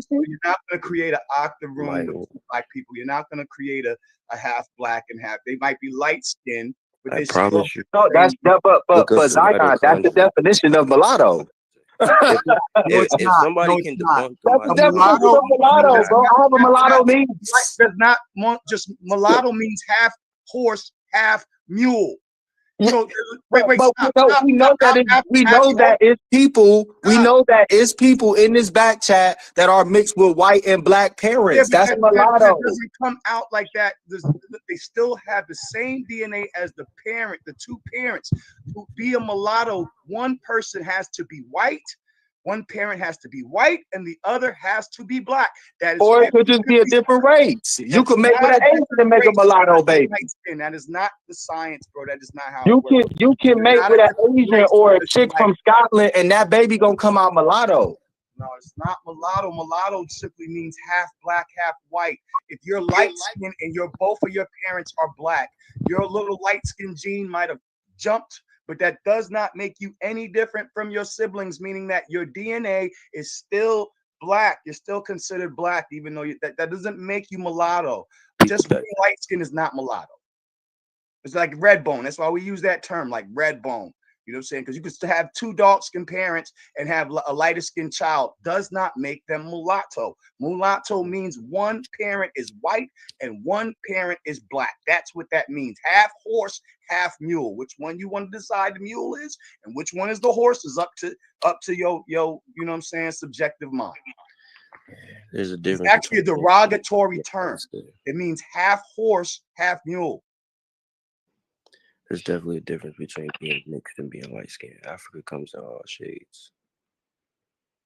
You're not going to create an octoroon with black people. You're not going to create a half black and half. They might be light skinned, but I they promise you. No, but Zion, that's the definition of mulatto. If somebody can debunk that's the definition of mulatto, bro. I have a mulatto means. Does not just mulatto means half horse, half mule. So wait, we know that it's people. We know that it's people in this back chat that are mixed with white and black parents. Yeah, that's mulatto. It doesn't come out like that. They still have the same DNA as the parent, the two parents. To be a mulatto, one person has to be white. One parent has to be white and the other has to be black. That is, or it could just be a different race. You could make with an Asian and make a mulatto baby. That is not the science, bro. That is not how you can make with an Asian or a chick from Scotland and that baby gonna come out mulatto. No, it's not mulatto. Mulatto simply means half black, half white. If you're light skinned and both of your parents are black, your little light skinned gene might have jumped, but that does not make you any different from your siblings, meaning that your DNA is still black. You're still considered black, even though that doesn't make you mulatto. Just being light skin is not mulatto. It's like red bone. That's why we use that term, like red bone. You know what I'm saying? Because you could still have two dark skinned parents and have a lighter skinned child. Does not make them mulatto. Mulatto means one parent is white and one parent is black. That's what that means. Half horse, half mule. Which one you want to decide the mule is, and which one is the horse is up to your you know what I'm saying, subjective mind. There's a difference. It's actually a derogatory term. It means half horse, half mule. There's definitely a difference between being mixed and being light skinned. Africa comes in all shades.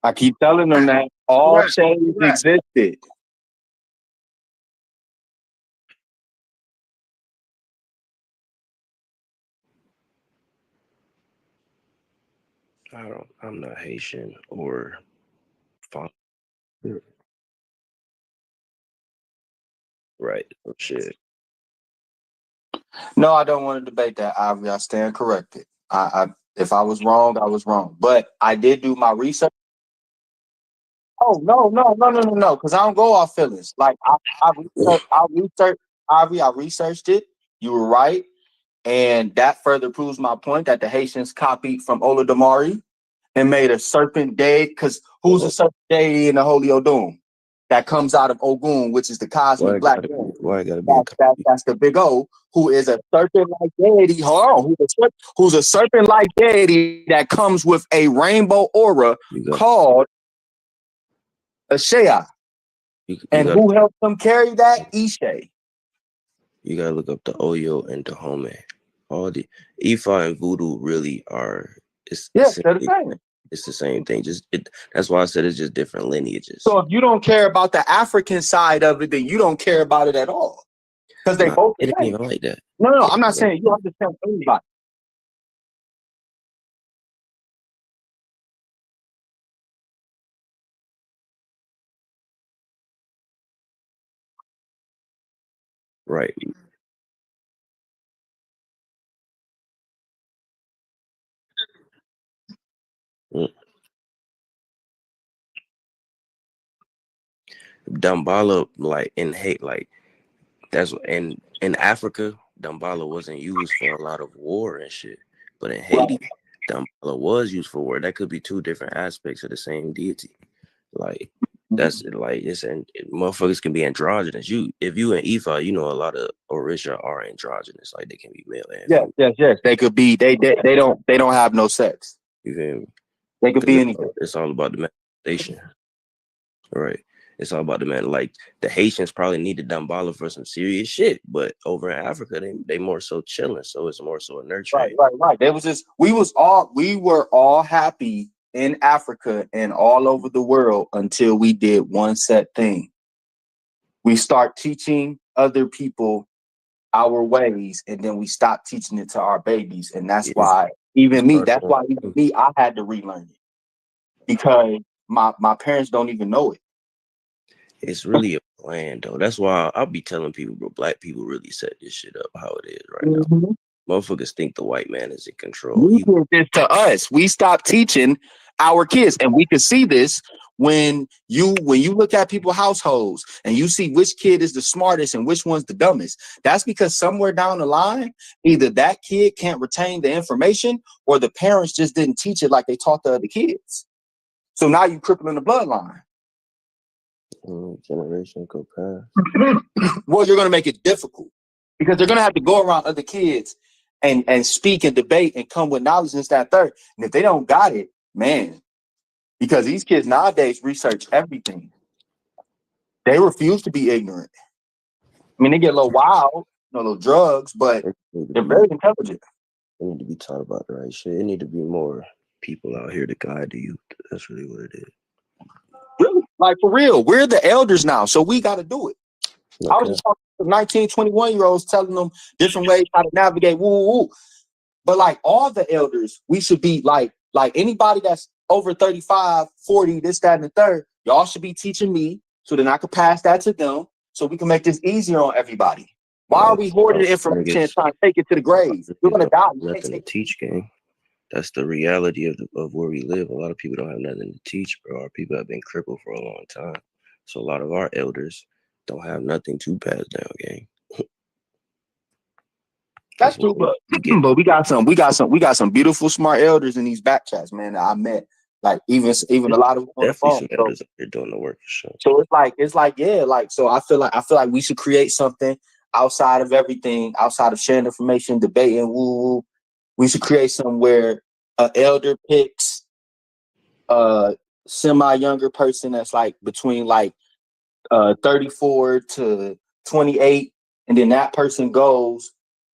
I keep telling them that all shades existed. I'm not Haitian or right. Oh, shit. No, I don't want to debate that, Ivory. I stand corrected. If I was wrong, I was wrong. But I did do my research. Oh, no. Because I don't go off feelings. Like I researched it. You were right. And that further proves my point that the Haitians copied from Olodumare and made a serpent deity. Because who's a serpent deity in the Holy Odum? That comes out of Ogun, which is the cosmic black man. That's the big O, who is a serpent-like deity. Hold on, who's a serpent-like deity that comes with a rainbow aura called a Shea. And who helped them carry that? Ishe. You gotta look up the Oyo and the Dahomey. All the Ifa and Voodoo really are. They're the same. It's the same thing. That's why I said it's just different lineages. So if you don't care about the African side of it, then you don't care about it at all. Because they both. It ain't even like that. No, I'm not saying you understand anybody. Right. Damballa, like in hate, like that's in Africa, Damballa wasn't used for a lot of war and shit. But in Haiti, Damballa was used for war. That could be two different aspects of the same deity. Like that's like motherfuckers can be androgynous. If you in Ifa, you know a lot of Orisha are androgynous. Like they can be male and yes. They could be. They don't have no sex. You feel me? They could be anything. It's all about the manifestation. Right. It's all about the man. Like the Haitians probably needed Damballa for some serious shit, but over in Africa, they more so chilling. So it's more so a nurturing. Right. They was just we were all happy in Africa and all over the world until we did one set thing. We start teaching other people our ways, and then we stop teaching it to our babies. And that's why even me, I had to relearn it because my parents don't even know it. It's really a plan, though. That's why I'll be telling people, bro, black people really set this shit up how it is right now. Motherfuckers think the white man is in control. He did this to us. We stopped teaching our kids, and we could see this when you look at people's households and you see which kid is the smartest and which one's the dumbest, that's because somewhere down the line, either that kid can't retain the information or the parents just didn't teach it like they taught the other kids. So now you're crippling the bloodline. Generation go past. Well, you're going to make it difficult because they're going to have to go around other kids and speak and debate and come with knowledge and this, that, third. And if they don't got it, man, because these kids nowadays research everything. They refuse to be ignorant. I mean, they get a little wild, a little drugs, but they're very intelligent. They need to be taught about the right shit. It need to be more people out here to guide the youth. That's really what it is. Really? Like, for real, we're the elders now, so we got to do it. Okay. I was just talking to 19, 21-year-olds telling them different ways how to navigate, woo. But like all the elders, we should be like anybody that's over 35, 40, this, that, and the third, y'all should be teaching me so then I could pass that to them so we can make this easier on everybody. Why are we hoarding information and trying to take it to the grave? We're going to die. Nothing to teach, gang. That's the reality of where we live. A lot of people don't have nothing to teach, bro. Our people have been crippled for a long time. So a lot of our elders don't have nothing to pass down, gang. That's true, but we got some beautiful, smart elders in these back chats, man, that I met. Like even a lot of them on the phone. Elders are doing the work for sure. So it's like yeah, like so I feel like we should create something outside of everything, outside of sharing information, debating, woo. We should create somewhere an elder picks a semi-younger person that's like between like 34 to 28, and then that person goes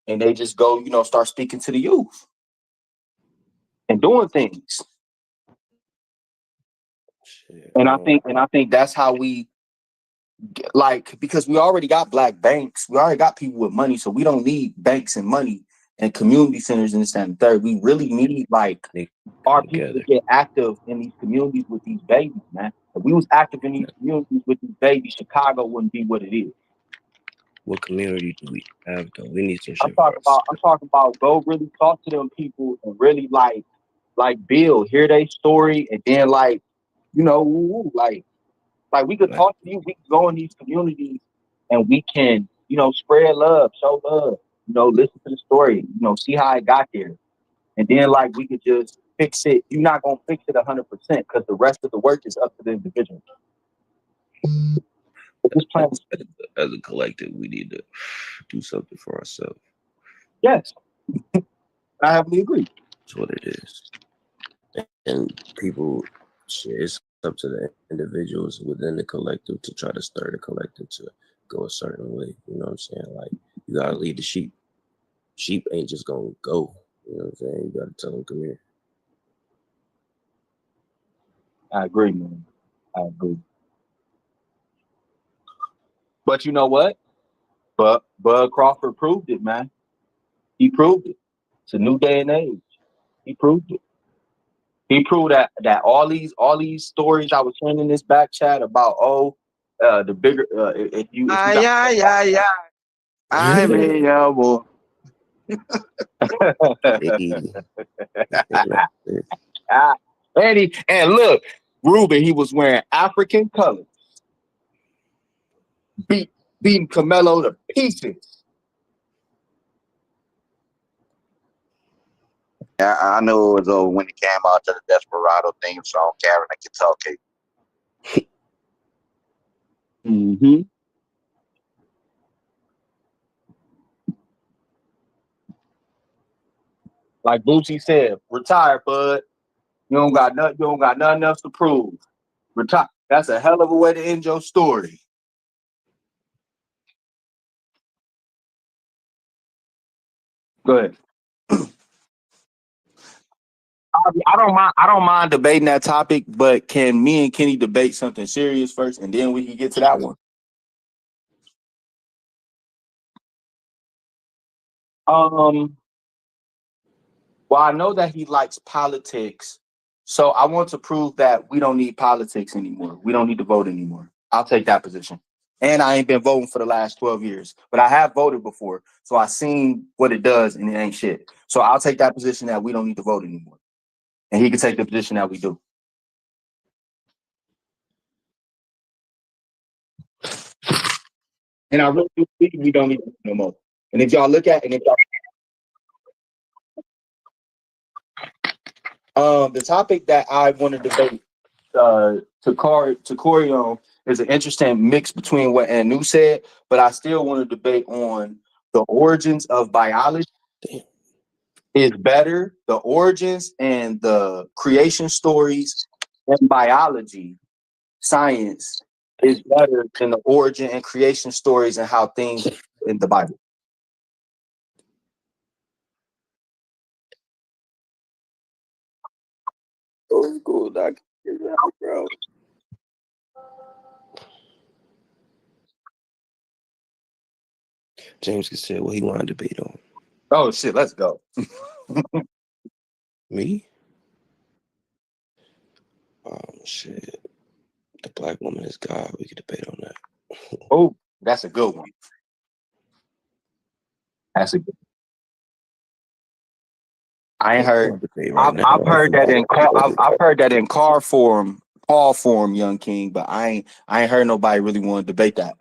and they just go, start speaking to the youth and doing things. Shit, and I think that's how we like, because we already got black banks, we already got people with money, so we don't need banks and money and community centers and this and the third. We really need like our people to get active in these communities with these babies, man. If we was active in these communities with these babies, Chicago wouldn't be what it is. What community do we have though? We need some shit. I'm talking about go really talk to them people and really like build, hear their story, and then like we could talk to you. We can go in these communities and we can spread love, show love, listen to the story, see how it got there, and then like we could just fix it. You're not gonna fix it 100% because the rest of the work is up to the individual. As a collective, we need to do something for ourselves. Yes, I heavily agree. That's what it is. And people, it's up to the individuals within the collective to try to stir the collective to go a certain way. You know what I'm saying? Like, you gotta lead the sheep. Sheep ain't just gonna go. You know what I'm saying? You gotta tell them, come here. I agree, man. I agree. But you know what? But Bud Crawford proved it, man. He proved it. It's a new day and age. He proved it. He proved that all these stories I was hearing in this back chat about the bigger if you yeah. I mean, yeah, boy. And look, Ruben, he was wearing African colors. Beating Camelo to pieces. I knew it was over when it came out to the Desperado theme song, Karen and Kentucky. Mm-hmm. Like Boosie said, retire, bud. You don't got nothing else to prove. Retire. That's a hell of a way to end your story. Go ahead. I don't mind debating that topic, but can me and Kenny debate something serious first, and then we can get to that one? Well, I know that he likes politics, so I want to prove that we don't need politics anymore. We don't need to vote anymore. I'll take that position. And I ain't been voting for the last 12 years, but I have voted before, so I seen what it does, and it ain't shit. So I'll take that position that we don't need to vote anymore. And he can take the position that we do. And I really do believe we don't need no more. And if y'all look at and if y'all the topic that I want to debate to Corey on is an interesting mix between what Anu said, but I still want to debate on the origins of biology is better. The origins and the creation stories in biology, science is better than the origin and creation stories and how things in the Bible. Oh, cool, Doc. Bro. James can say what he wanted to debate on. Oh shit, let's go. Me? Shit. The black woman is God. We could debate on that. Oh, that's a good one. That's a good one. I ain't heard. I've heard that in car. I've heard that in car form, Paul form, young king. But I ain't heard nobody really want to debate that.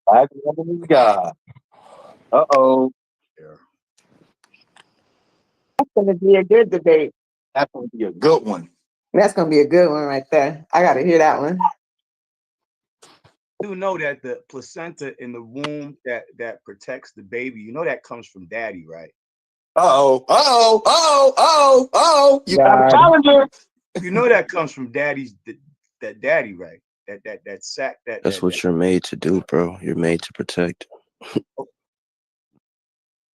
Black woman is God. Uh-oh. That's gonna be a good debate. That's gonna be a good one. That's gonna be a good one right there. I gotta hear that one. You know that the placenta in the womb that protects the baby, you know that comes from daddy, right? You got a challenger. You know that comes from daddy's that daddy, right? That sack That's what you're made to do, bro. You're made to protect.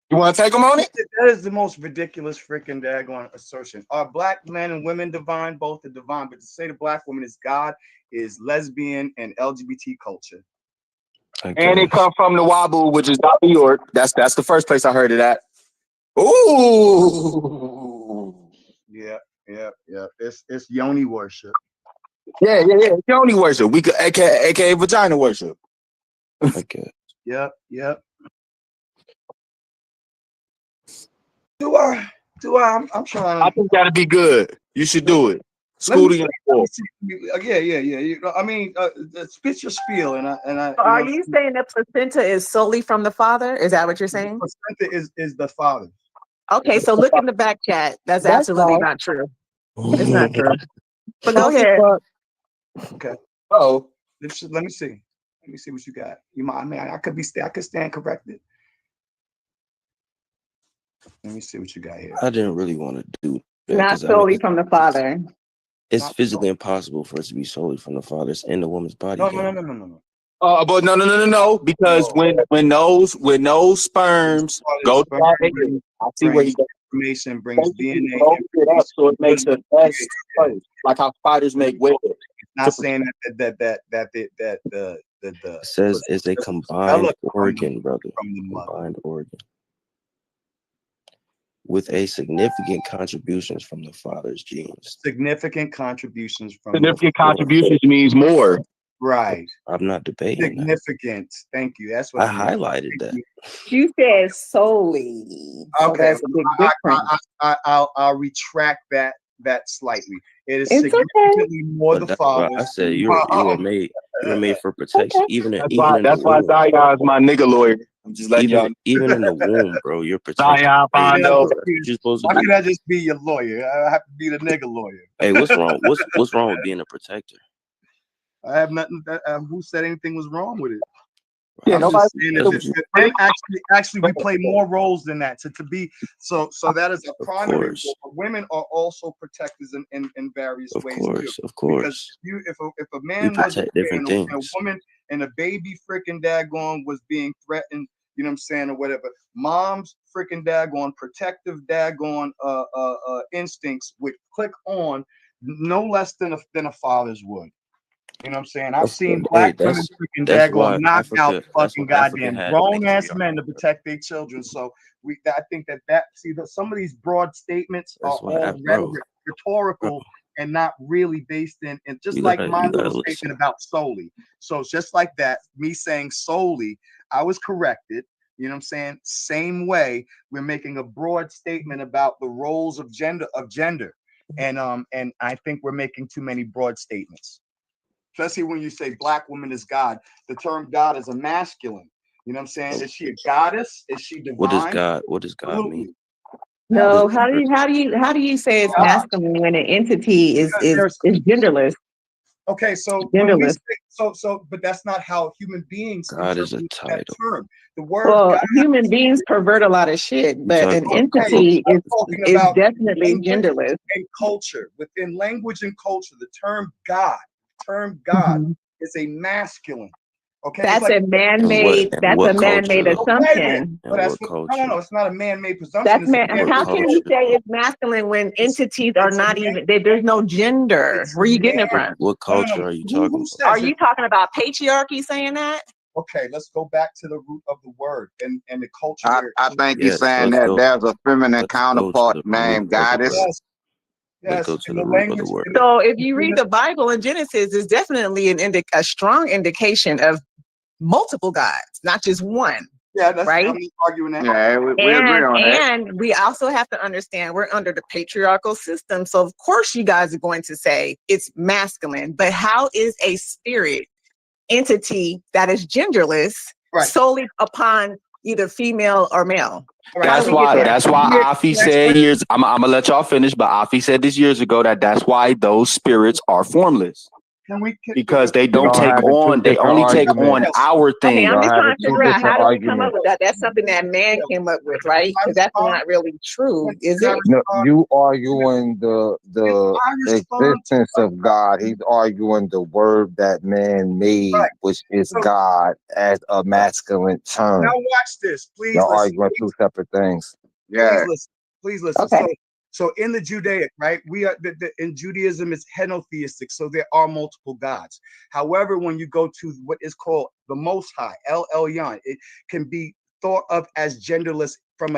You want to take them on it? That is the most ridiculous freaking daggone assertion. Are black men and women divine? Both are divine, but to say the black woman is God is lesbian and LGBT culture. And it comes from the Wabu, which is New York. That's the first place I heard of that. Ooh. Yeah. It's yoni worship. Yeah. Yoni worship. We could aka vagina worship. Okay. Yep. Do I? I'm trying. I think that'd be good. You should do it. School to your Yeah. You know, I mean, spit your spiel, and I. Are you saying that placenta is solely from the father? Is that what you're saying? Placenta is the father. Okay, so look in the back chat. That's absolutely not true. It's not true. But go ahead. Okay. Oh, let me see. Let me see what you got. You might. I mean, I could stand corrected. Let me see what you got here. I didn't really want to do that. Not solely from the father. It's physically impossible for us to be solely from the father. It's in the woman's body. No. But no. Because when those sperms go to our egg, I see where he information brings DNA. So it makes a nest first, like how spiders make webs. Not saying that the it says it's a combined organ, brother. Combined organ. With a significant contributions from the father's genes. Significant contributions from contributions means more. Right. I'm not debating significant. That. Thank you. That's what I highlighted that. You said solely. Okay. So that's a big difference. I'll retract that slightly. It is significantly more the father. I said you were made for protection. Okay. That's why Zion is my nigga lawyer. I'm just letting y'all. Even in the womb, bro, you're protected. Zion, why can I just be your lawyer? I have to be the nigga lawyer. Hey, what's wrong? What's wrong with being a protector? I have nothing. Who said anything was wrong with it? Yeah, nobody. And actually, we play more roles than that. To be so that is a primary role. Women are also protectors in various ways. Of course. Because if a man was a woman and a baby freaking daggone was being threatened, you know what I'm saying, or whatever, mom's freaking daggone protective daggone instincts would click on no less than a father's would. You know what I'm saying? I've seen black women freaking daggone knock out fucking goddamn grown ass men to protect their children. So I think that some of these broad statements are all rhetorical and not really based in, and just like my little statement about solely. So just like that, me saying solely, I was corrected. You know what I'm saying? Same way, we're making a broad statement about the roles of gender. And I think we're making too many broad statements, especially when you say black woman is God. The term God is a masculine. You know what I'm saying? Is she a goddess? Is she divine? What does God mean? Absolutely. No, Absolutely. how do you say it's God. masculine when an entity is Because there's genderless? okay, so when we Genderless. say but that's not how human beings God is a interpret that title. term. The word Well, God. human beings pervert a lot of shit, but an talking about entity I'm talking is about definitely language genderless. and culture. Within language and culture, the term God Mhm. is a masculine. Okay, it's That's like a man-made. in That's a what man-made culture though? okay then, assumption. but In that's what what culture? no, it's not a man-made presumption. That's It's a man. What How can you culture? say it's masculine when it's entities are it's a not man, even? There's no gender. it's Where are you getting it man. from? What No, culture are you Who talking about? Are says it? you talking about patriarchy saying that? Okay, let's go back to the root of the word and the culture where I think he's Yes, saying let's that go. there's a feminine Let's go to counterpart the root named of the goddess. word. yes, Let's yes, go to in the the root of the language. word. So if you read the Bible in Genesis, it's definitely a strong indication of multiple gods, not just one, Yeah, that's right? I'm not arguing that. Yeah, we agree on that. And we also have to understand we're under the patriarchal system. So of course you guys are going to say it's masculine, but how is a spirit entity that is genderless Right. solely upon either female or male? All right, That's so why. so That's why here- Afi next said question. years. I'm gonna let y'all finish, but Afi said this years ago that's why those spirits are formless because they don't Y'all take had the two on. They different only take on arguments. our Okay, thing. I'm Y'all just had trying the to two figure out different how do we come up arguments. with that? That's something that man came up with, right? I Because that's respond? not really true, is Can I it? No, respond? you arguing the I respond to existence of God. He's arguing the word that man made, right. which is So God, as a masculine now term. watch this. Please Y'all listen. arguing two separate things. Yeah. Please listen. Okay. So in the Judaic, right? We are in Judaism it's henotheistic, so there are multiple gods. However, when you go to what is called the Most High, El Elyon, it can be thought of as genderless from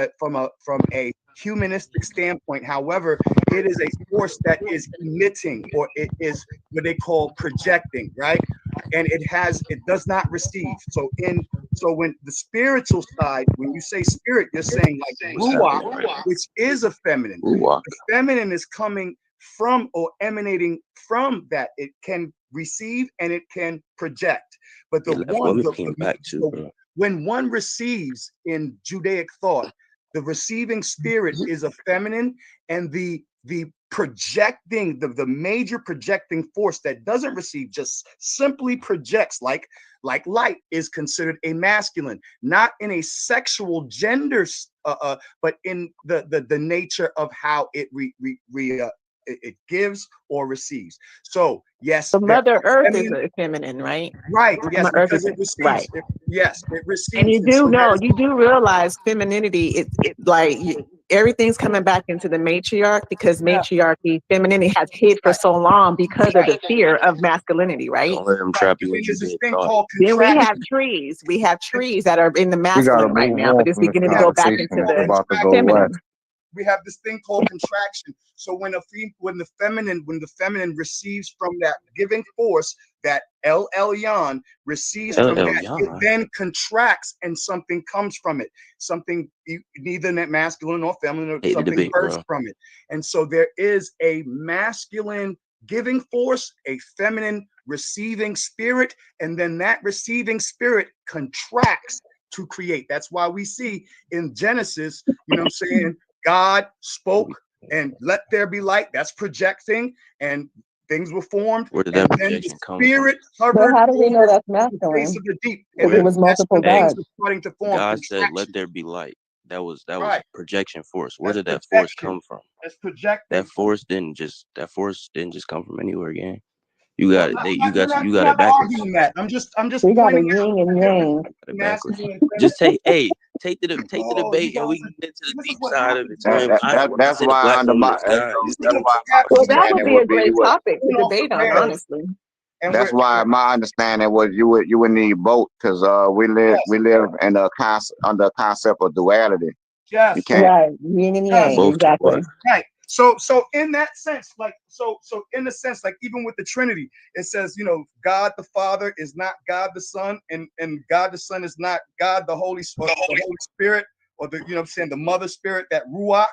a humanistic standpoint. However, it is a force that is emitting, or it is what they call projecting, right? And it does not receive. So when the spiritual side, when you say spirit, you're saying like ruach, which is a feminine. Ruach. The feminine is coming from or emanating from that. It can receive and it can project. But the one, came back too, bro. when one receives in Judaic thought, the receiving spirit is a feminine, and the projecting, the major projecting force that doesn't receive, just simply projects like light, is considered a masculine, not in a sexual gender, but in the nature of how it it gives or receives. So yes, The Mother Earth is a feminine, right? right, yes, Mother Earth because is it receives. right. Yes, it receives. And you And so do know, you do realize femininity, everything's coming back into the matriarch because matriarchy, femininity has hid for so long because of the fear of masculinity, right? Don't let them trap you then in there's this Judaic thing thought. called Then we contraction. have trees. We have trees that are in the We gotta masculine right move now, on but it's from this beginning to go back conversation. into It's the about to go feminine. left. We have this thing called contraction. So when the feminine receives from that giving force, that El Elyon receives El from that, it Elyon. then contracts and something comes from it. Something neither masculine or feminine, or Hate the something debate, bursts bro. from it. And so there is a masculine giving force, a feminine receiving spirit, and then that receiving spirit contracts to create. That's why we see in Genesis, you know what I'm saying, God spoke and let there be light. That's projecting, and things were formed. Where did And that then the projection come from? spirit Well, hovered how do we know over that's the face masculine? of the deep. Because And it was that's multiple when things gods. were starting to form. God said, "Let Contraction. there be light." That was Right. projection force. Where That's did that force projection. come from? That's projecting. That force didn't just come from anywhere, gang. You Well, got it. I'm You got not it backwards. arguing that. I'm just We got a pointing out yin and the difference yang. Got it between backwards. masculine and feminine. Just take the Oh, debate, you and we guys, can get into the this is deep what side of happens. it, man. That's Say the why black under woman my is God. that's why my Well, that would understanding be a would be great you would topic to debate on, Yeah. honestly. And that's why my understanding was you would need both because we live in a under a concept of duality. yes. You can't Right, yin and Yes. yang, Both to exactly. what? Right. So in that sense, like so in the sense, like even with the Trinity, it says, you know, God the Father is not God the Son, and God the Son is not God the Holy Spirit, or the Holy Spirit, or the, you know what I'm saying, the Mother Spirit, that Ruach.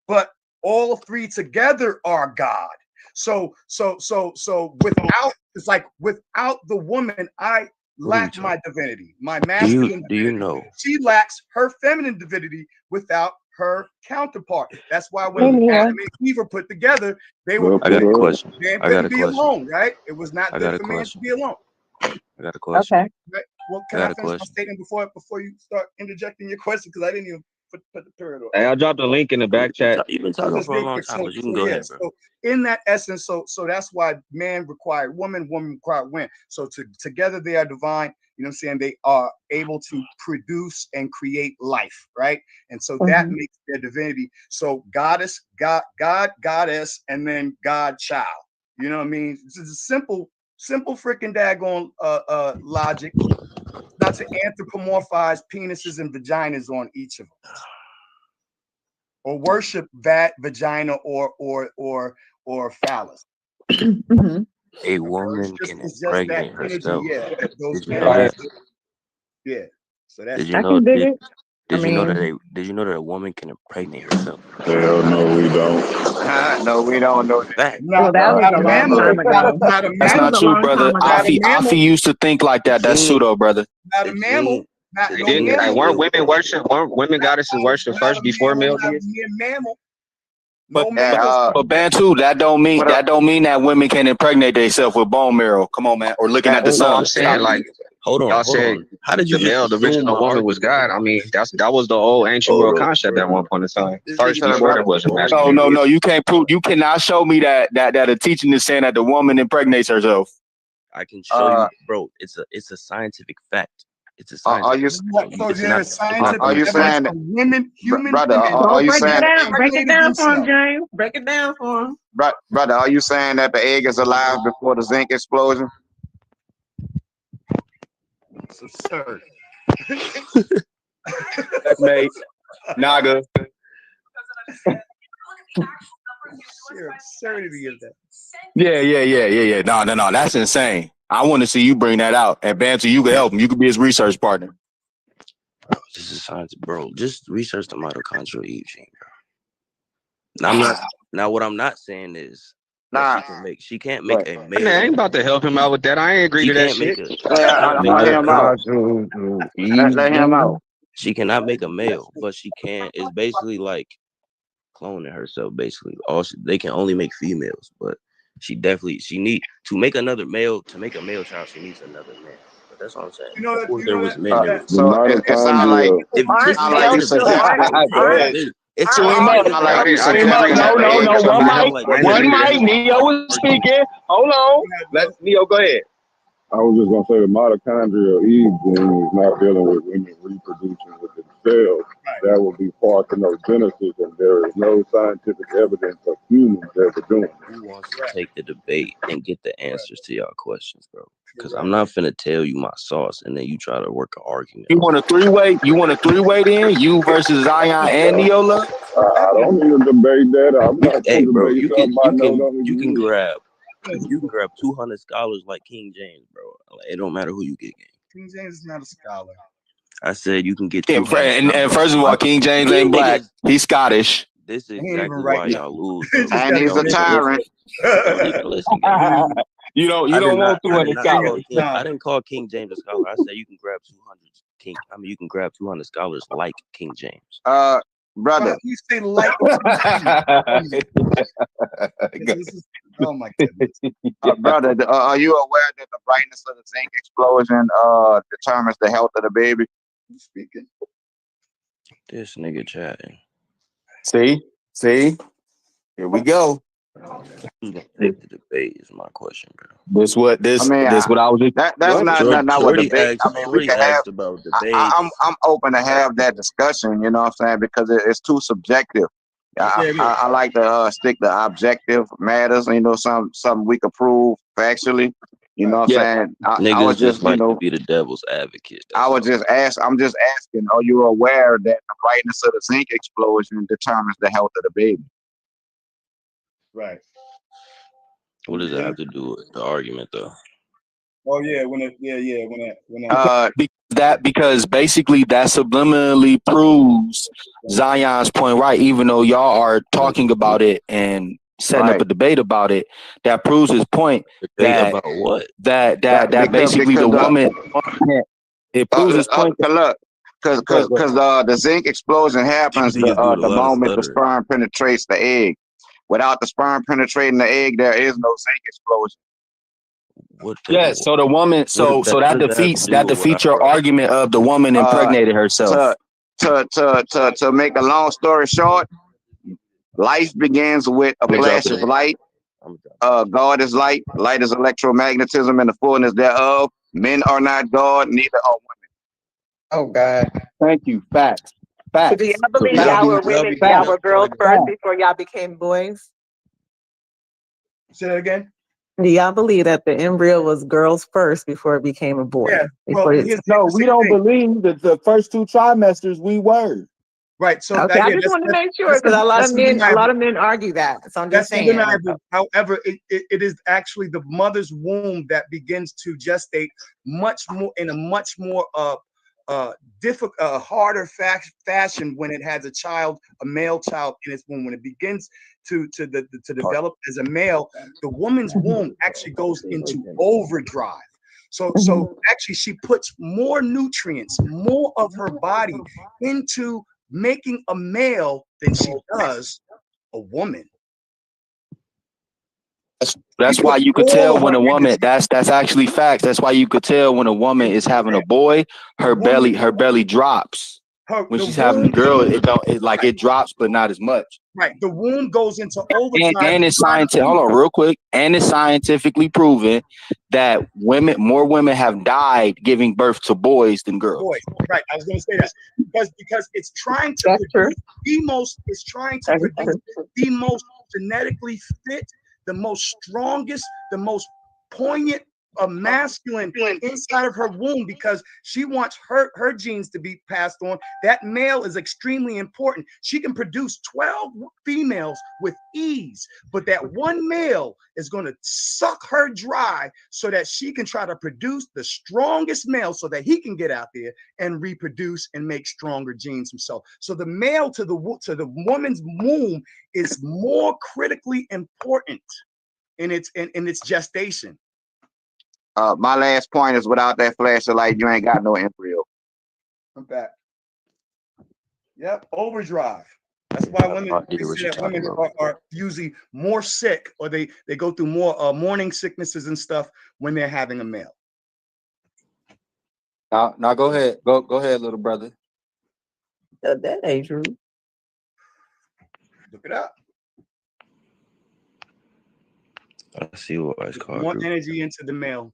But All three together are God. So without, it's like without the woman, I lack my divinity, my masculine Do you divinity. know? She lacks her feminine divinity without her counterpart. That's why when Adam and Eve were put together, they were. I got a question. Man couldn't be alone, right? It was not good for man to be alone. I got a question. Okay. Right? Well, can I finish my statement before you start interjecting your question? Because I didn't even put the period on. Hey, I dropped a link in the back chat. You've been talking for a long time, but you can go ahead, bro. So in that essence, so that's why man required woman, woman required man. So together they are divine. You know what I'm saying? They are able to produce and create life, right? And so that makes their divinity. So goddess, God, goddess, and then God child. You know what I mean? This is a simple freaking daggone logic. Not to anthropomorphize penises and vaginas on each of them, or worship that vagina or phallus. A woman can impregnate herself. Those Did you know that? Yeah. So that's. Did you know? Did you know that a woman can impregnate herself? Hell no, we don't. No, we don't know that. Well, that was a long time ago. That's not true, brother. Afi used to think like that. That's pseudo, brother. Not a mammal. Not no Didn't mammal. weren't women goddesses worship first before male did? Mammal. But Bantu, that don't mean that women can impregnate themselves with bone marrow. Come on, man. Or looking at the sun. I'm saying, like, hold on. Y'all said how did you the original woman was God? I mean, that was the old ancient world concept at one point in time. First, before there was a masculine. No. You can't prove. You cannot show me that a teaching is saying that the woman impregnates herself. I can show you, bro. It's a scientific fact. It's a scientific. Are you saying women, human brother? Are you saying break it down for him, James? Break it down for him, brother. Are you saying that the egg is alive before the zinc explosion? It's absurd. Mate, Naga. Sheer absurdity of that. Yeah. No. That's insane. I want to see you bring that out. And Bantu, you can help him. You can be his research partner. This is science, bro. Just research the mitochondrial Eve gene, bro. Now, I'm not. Now, what I'm not saying is, she can't make a male. Man, I ain't about to help him out with that. I ain't agree to that shit. Let him out. She cannot make a male, but she can. It's basically like cloning herself. Basically, they can only make females, but she need to make another male. To make a male child, she needs another man. But that's what I'm saying. So it sounds like it's one mic. Neo is speaking. Hold on. Let Neo go ahead. I was just gonna say the mitochondrial Eve gene is not dealing with women reproducing with themselves. That would be parthenogenesis, and there is no scientific evidence of humans ever doing it. Who wants to take the debate and get the answers to y'all questions, bro? Because I'm not finna tell you my sauce and then you try to work an argument. You want a three-way? Then? You versus Zion and Neola? I don't need to debate that. I'm not hey, bro, you can grab. You can grab 200 scholars like King James, bro. Like, it don't matter who you get. King James is not a scholar. I said you can get. And first of all, King James ain't black. He's Scottish. This is exactly why y'all lose. And he's a tyrant. You don't want 200 scholars. I didn't call King James a scholar. I said you can grab 200 you can grab 200 scholars like King James. Brother. You say like. Oh my goodness. Brother, are you aware that the brightness of the zinc explosion determines the health of the baby? Speaking. This nigga chatting. See? Here we go. Who's gonna take the debate is my question, bro. That's what I was. That's not what debate. I mean, we can have about debate. I'm open to have that discussion. You know what I'm saying? Because it's too subjective. I like to stick to objective matters. You know, something we can prove factually. You know what I'm saying? I was just like to be the devil's advocate. I'm just asking. Are you aware that the brightness of the zinc explosion determines the health of the baby? Right. What does that have to do with the argument, though? Oh yeah, when that because basically that subliminally proves Zion's point, right? Even though y'all are talking about it and setting up a debate about it, that proves his point that about what? that basically the woman. It proves his point. Look, because the zinc explosion happens the moment the sperm penetrates the egg. Without the sperm penetrating the egg, there is no zinc explosion. Yes, so the woman, so that defeats your argument of the woman impregnated herself. To make a long story short, life begins with a flash of light. God is light. Light is electromagnetism and the fullness thereof. Men are not God, neither are women. Oh God. Thank you. Facts. So do y'all believe y'all were women, y'all were girls first before y'all became boys? Say that again. Do y'all believe that the embryo was girls first before it became a boy? Yeah. Well, No, we don't believe that the first 2 trimesters we were. Right. So okay, I just want to make sure because a lot of men argue that. So I'm just saying. However, it is actually the mother's womb that begins to gestate much more in a much more difficult, harder fashion when it has a male child in its womb. When it begins to develop as a male, the woman's womb actually goes into overdrive. So actually she puts more nutrients, more of her body into making a male than she does a woman. That's why you could tell when a woman, that's actually facts. That's why you could tell when a woman is having a boy, her belly drops. When she's having a girl, it drops, but not as much. Right. The womb goes into overdrive. And it's scientific. Hold on, real quick. And it's scientifically proven that more women have died giving birth to boys than girls. Boys. Right. I was going to say that because it's trying to produce the most genetically fit, the most strongest, the most poignant masculine inside of her womb because she wants her genes to be passed on. That male is extremely important. She can produce 12 females with ease, but that one male is going to suck her dry so that she can try to produce the strongest male so that he can get out there and reproduce and make stronger genes himself. So the male to the woman's womb is more critically important in its gestation. My last point is without that flash of light, you ain't got no embryo. I'm back. Yep, overdrive. That's why women are usually more sick, or they go through more morning sicknesses and stuff when they're having a male. Now go ahead. Go ahead, little brother. That ain't true. Look it up. I see what it's called. More energy into the male.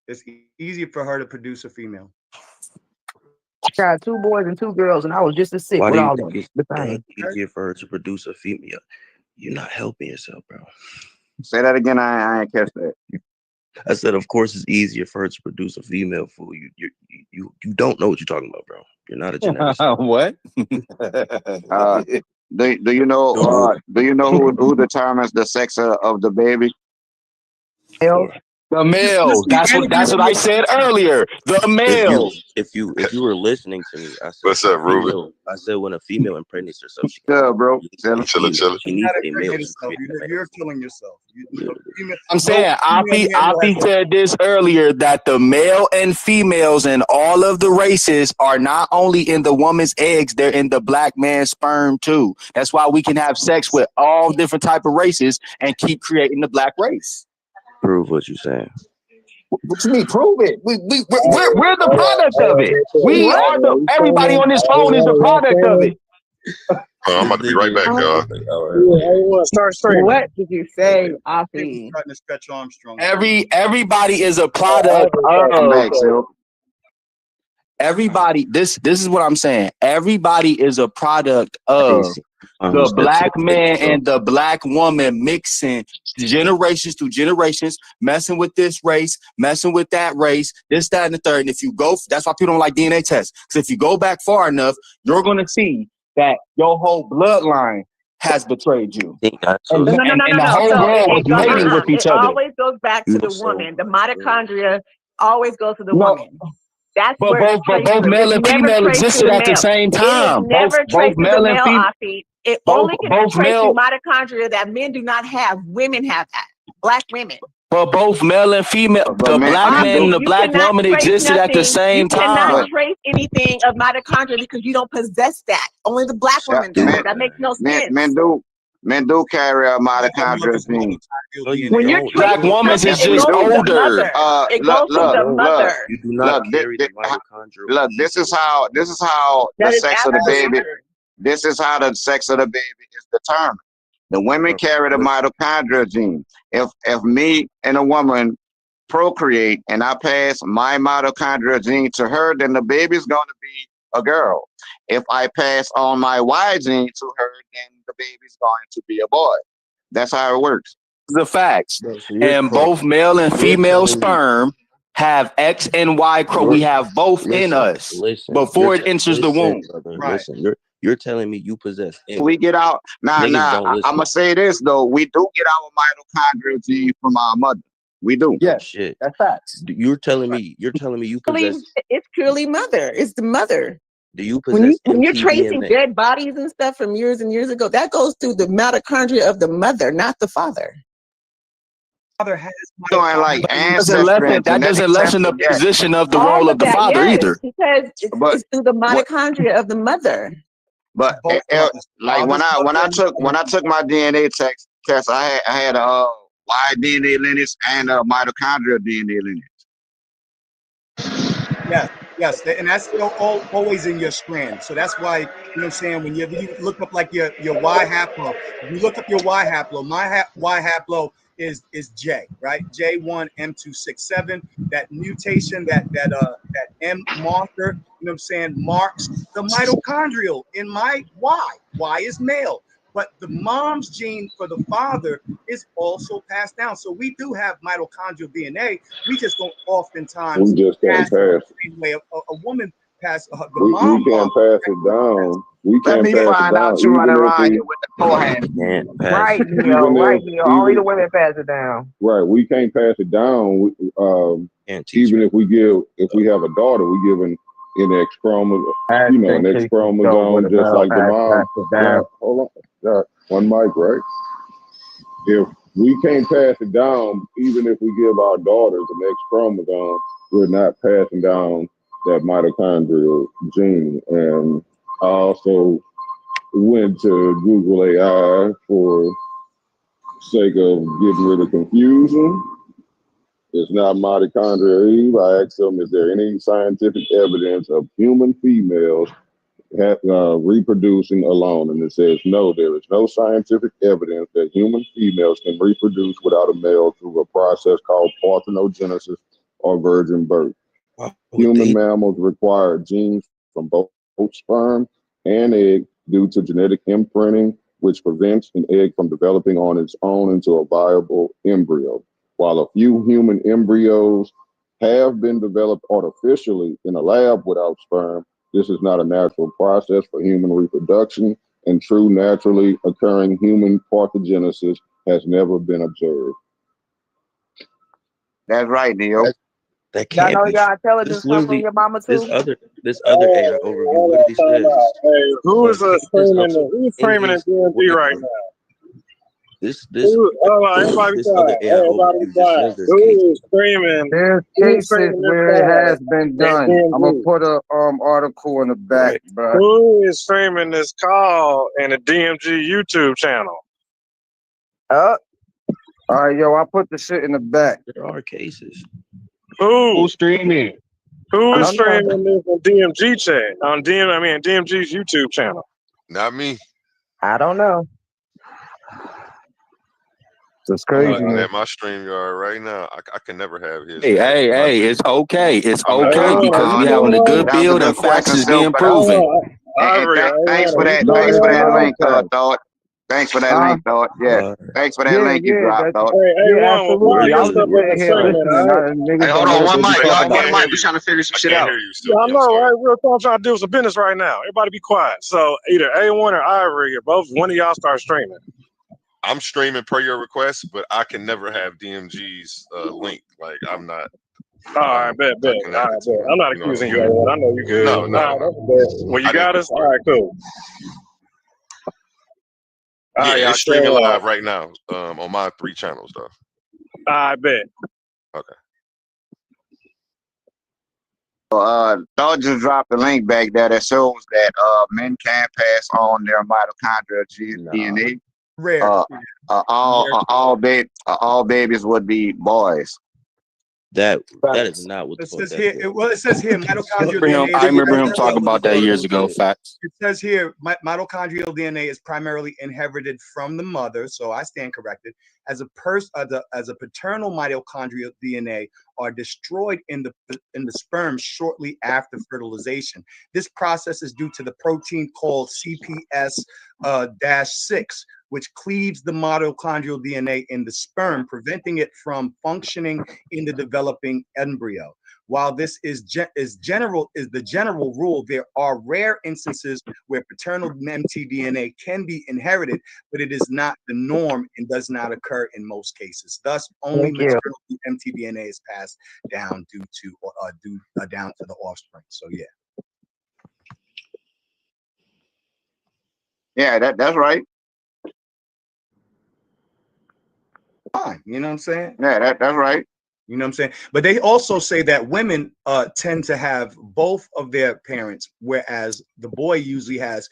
It's easier for her to produce a female. I got 2 boys and 2 girls, and I was just as sick with all of them. It's easier for her to produce a female. You're not helping yourself, bro. Say that again. I ain't catch that. I said, of course, it's easier for her to produce a female fool. You don't know what you're talking about, bro. You're not a geneticist. What? Do you know? Do you know who determines the sex of the baby? The males. That's what I said earlier. The males. If you were listening to me, I said, what's up, Ruben? I said when a female impregnates herself, she bro. Chilling. She needs a male. You're killing yourself. I'm saying, Afi said this earlier that the male and females in all of the races are not only in the woman's eggs, they're in the black man's sperm too. That's why we can have sex with all different type of races and keep creating the black race. Prove what you're saying. What you mean? Prove it. We're the product of it. We are everybody on this phone is the product of it. I'm about to be right back, y'all. Start straight. What did you say, Afi? Everybody is a product of. Everybody. This is what I'm saying. Everybody is a product of the black man and the black woman mixing generations to generations, messing with this race, messing with that race, this, that, and the third. And if you go, that's why people don't like DNA tests. Because if you go back far enough, you're going to see that your whole bloodline has betrayed you. And the whole world was mating with each other. It always goes back to the woman. The mitochondria always goes to the woman. That's But where it's both traced to. male It's and never female traced to existed the at the male. same It is time. never Both traced to the male and male, female. Afi. It Both only can be traced to male. mitochondria that men do not have. Women have that. Black women. But both male and female, But the men, black men man do. and the You black cannot woman trace existed at the nothing. You same cannot time. But trace anything of mitochondria because you don't possess that. Only the black woman does. men, That makes no sense. men do carry a Our mitochondrial mother's gene. No, you When you're don't. Black tracing woman's something, is it We just goes do. to the older. mother. It goes to You the don't. mother. You do not Look, carry the mitochondrial look. DNA. This is how the That is sex of the absolutely baby. true. This is how the sex of the baby is determined. The women carry the mitochondrial gene. If me and a woman procreate and I pass my mitochondrial gene to her, then the baby's going to be a girl. If I pass on my Y gene to her, then the baby's going to be a boy. That's how it works. The facts. Bro, so And both male and you're female telling me sperm have X and Y we have both in us before it enters the womb. Brother, Right. listen, you're telling me you possess We get out Niggas now. don't listen. I'm gonna say this though: we do get our mitochondrial gene from our mother. We do. Yeah, shit. that's facts. You're telling me you possess. It's purely mother. It's the mother. Do you When possess you're tracing mtDNA? dead bodies and stuff from years and years ago, that goes through the mitochondria of the mother, not the father. Father has Doing like That doesn't lessen the position of the role of the father either. Because it's through the mitochondria of the mother. But like when I took my DNA test, I had a Y DNA lineage and a mitochondrial DNA lineage. Yes, and that's always in your strand. So that's why, you know what I'm saying, when you look up like your Y haplo, you look up your Y haplo, my Y haplo is J, right? J1M267. That mutation, that M marker, you know what I'm saying, marks the mitochondrial in my Y. Y is male. But the mom's gene for the father is also passed down. So we do have mitochondrial DNA. We just don't oftentimes pass it the same way a woman pass the mom. We can't pass it down. We Let can't me pass it find out down. you running Even if around we here with the forehand. Right, Neo. Right, Neo. Only the women pass it down. Right, we can't pass it down. Even if we have a daughter, we give an X chromosome, an X chromosome, just like the mom. Yeah, hold on, yeah, one mic, right? If we can't pass it down, even if we give our daughters an X chromosome, we're not passing down that mitochondrial gene. And I also went to Google AI for sake of getting rid of confusion. It's not mitochondria Eve. I asked them, is there any scientific evidence of human females reproducing alone? And it says, no, there is no scientific evidence that human females can reproduce without a male through a process called parthenogenesis or virgin birth. Human mammals require genes from both sperm and egg due to genetic imprinting, which prevents an egg from developing on its own into a viable embryo. While a few human embryos have been developed artificially in a lab without sperm, this is not a natural process for human reproduction, and true naturally occurring human parthenogenesis has never been observed. That's right, Neil. That Y'all can't know be. your intelligence come from your mama too? This other AI overview. What did he say? Hey, who's streaming in DMV right now? This everybody be this other quiet. AI Everybody be overview just quiet. says there's Who cases. is streaming? There's Who's cases streaming this where it call has been in done. I'm gonna DMV? put a article in the back, bro. Who is streaming this call in the DMG YouTube channel? All right, yo, I put the shit in the back. There are cases. Who's streaming? Who is I don't know. streaming this on DMG chat on DMG's YouTube channel? Not me. I don't know. It's I'm crazy, looking man. at my StreamYard right now. I can never have his. Hey, it's okay. It's I'm not- okay because we having a good That was a build good and facts question, is Silk, being but proven. thanks for that. No, Thanks it's for that not link, okay. Thought. Thanks for that link, Thought. Yeah. Thanks for that link you dropped, Thought. Hey, Yeah, one, before I absolutely. I get was stuff just up sitting and here streaming, listening. all right? Niggas Hey, hold don't on, know one what mic, they y'all. talking One about. mic. We trying to figure some shit I out. can't hear you, Yeah, Silky. I I'm know, sorry. right? Real talk, I'm trying to do some business right now. Everybody be quiet. So either A1 or Ivory or both, one of y'all start streaming. I'm streaming per your request, but I can never have DMG's link. Like I'm not. All right, bet. All right, bet. I'm not accusing you. I know you good. No, All right, that's good. Well, you I didn't. got us. All right, cool. All Yeah, right, y'all. it's streaming live right now on my 3 channels though. I bet. Okay. Don't just drop the link back there that shows that men can pass on their mitochondrial DNA. Rare. All babies would be boys. That is not what the It fuck says that here. says. Well, it says here mitochondrial DNA. I remember him is talking about that years ago. Facts. It says here mitochondrial DNA is primarily inherited from the mother, so I stand corrected. As a paternal mitochondrial DNA are destroyed in the sperm shortly after fertilization. This process is due to the protein called CPS-6, which cleaves the mitochondrial DNA in the sperm, preventing it from functioning in the developing embryo. While this is the general rule, there are rare instances where paternal mtDNA can be inherited, but it is not the norm and does not occur in most cases. Thus, only maternal mtDNA is passed down down to the offspring. So yeah. Yeah, that's right. Fine, you know what I'm saying? Yeah, that's right. You know what I'm saying? But they also say that women tend to have both of their parents, whereas the boy usually has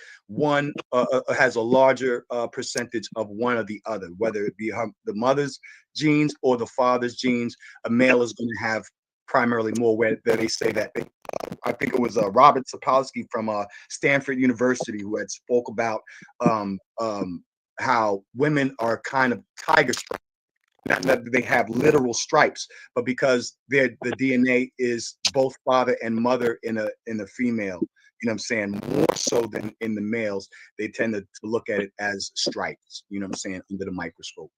has a larger percentage of one or the other, whether it be the mother's genes or the father's genes. A male is going to have primarily more, where they say that I think it was Robert Sapolsky from Stanford University who had spoke about how women are kind of tiger stripes. Not that they have literal stripes, but because the DNA is both father and mother in a female, you know what I'm saying, more so than in the males, they tend to look at it as stripes, you know what I'm saying, under the microscope.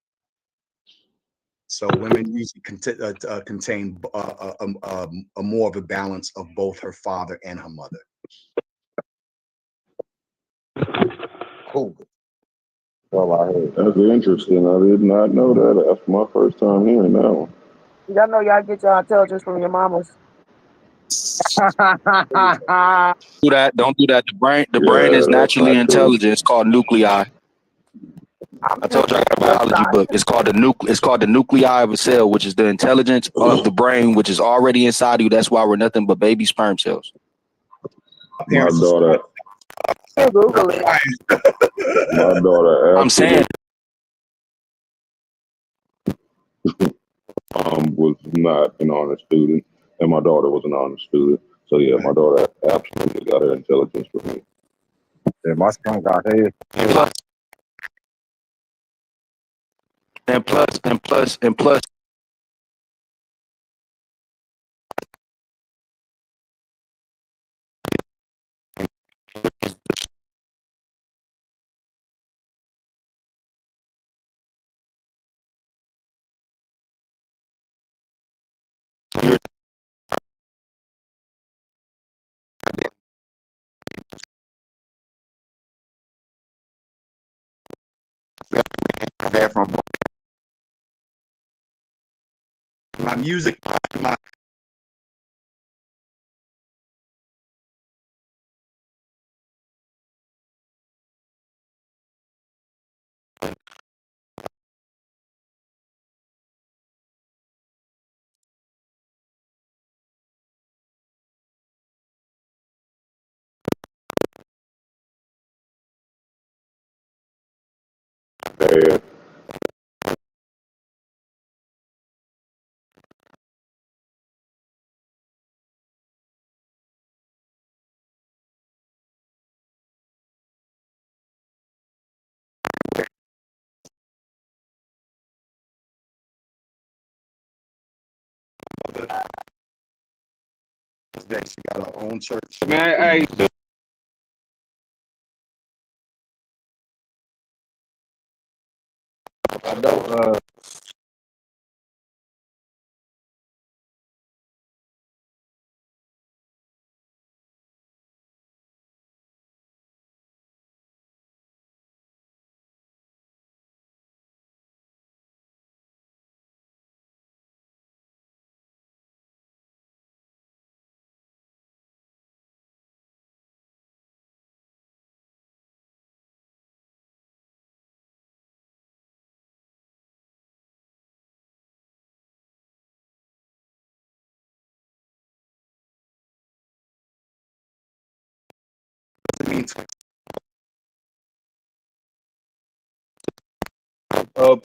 So women usually contain a more of a balance of both her father and her mother. Cool. That's interesting. I did not know that. That's my first time hearing that one. Y'all know y'all get your intelligence from your mamas. Do that. Don't do that. The brain is naturally intelligent. It's called nuclei. I told you I got a biology book. It's called the nuclei of a cell, which is the intelligence of the brain, which is already inside you. That's why we're nothing but baby sperm cells. My daughter. Google it. My daughter. I'm saying. Was not an honor student, and my daughter was an honor student. So yeah, my daughter absolutely got her intelligence from me. Yeah, my son got his. And plus. My music, my Yeah. that she got her own church. Man, hey. I know. Uh,